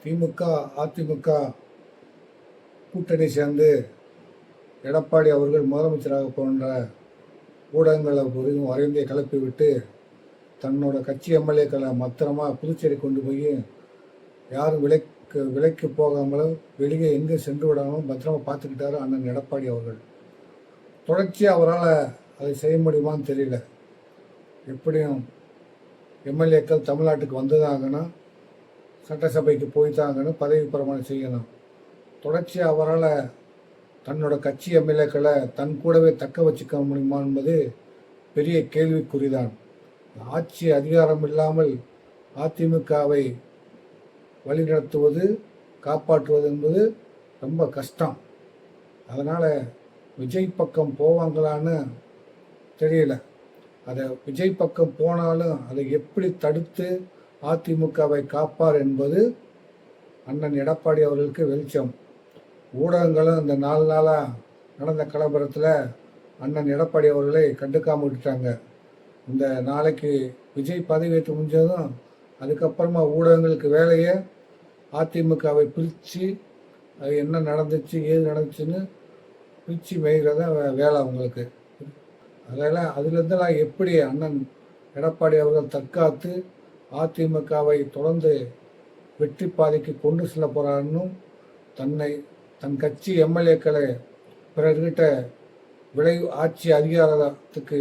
திமுக அதிமுக கூட்டணி சேர்ந்து எடப்பாடி அவர்கள் முதலமைச்சராக போன்ற ஊடகங்களை வரைந்தே கிளப்பி விட்டு தன்னோட கட்சி எம்எல்ஏக்களை மத்திரமா புதுச்சேரி கொண்டு போய் யாரும் விலைக்கு போகாமலும் வெளியே எங்கே சென்று விடாமலும் பத்திரமா பார்த்துக்கிட்டாரு அண்ணன் எடப்பாடி அவர்கள். தொடர்ச்சியாக அவரால் அதை செய்ய முடியுமான்னு தெரியல. எப்படியும் எம்எல்ஏக்கள் தமிழ்நாட்டுக்கு வந்துதாங்கணும், சட்டசபைக்கு போய்த்தாங்கன்னு பதவி பிரமாணம் செய்யணும். தொடர்ச்சியாக அவரால் தன்னோட கட்சி எம்எல்ஏக்களை தன் கூடவே தக்க வச்சுக்க முடியுமா என்பது பெரிய கேள்விக்குறிதான். ஆட்சி அதிகாரம் இல்லாமல் அதிமுகவை வழிநடத்துவது காப்பாற்றுவது என்பது ரொம்ப கஷ்டம். அதனால் விஜய் பக்கம் போவாங்களான்னு தெரியல. அதை விஜய் பக்கம் போனாலும் அதை எப்படி தடுத்து அதிமுகவை காப்பார் என்பது அண்ணன் எடப்பாடி அவர்களுக்கு வெளிச்சம். ஊடகங்களும் இந்த 4 நாளாக நடந்த கலவரத்தில் அண்ணன் எடப்பாடி அவர்களை கண்டுக்காமல் விட்டுட்டாங்க. இந்த நாளைக்கு விஜய் பதவியேற்று முடிஞ்சதும் அதுக்கப்புறமா ஊடகங்களுக்கு வேலையை அதிமுகவை பிரித்து அது என்ன நடந்துச்சு ஏது நடந்துச்சுன்னு பிரித்து மேய்கிறத வேலை அவங்களுக்கு. அதெல்லாம் அதுலேருந்துலாம் எப்படி அண்ணன் எடப்பாடி அவர்கள் தற்காத்து அதிமுகவை தொடர்ந்து வெற்றி பாதைக்கு கொண்டு செல்ல போகிறாருன்னு தன் கட்சி எம்எல்ஏக்களை பிறர்கிட்ட ஆட்சி அதிகாரத்துக்கு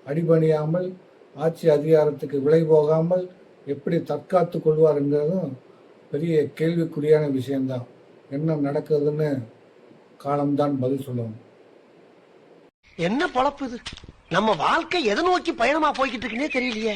அடிபணியாமல் ஆட்சி அதிகாரத்துக்கு விலை போகாமல் எப்படி தற்காத்து கொள்வார் என்கிறதும் பெரிய கேள்விக்குறியான விஷயம்தான். என்ன நடக்குதுன்னு காலம்தான் பதில் சொல்லணும். என்ன பொழப்பு இது? நம்ம வாழ்க்கை எதை நோக்கி பயணமா போய்கிட்டு இருக்குன்னே தெரியலையே.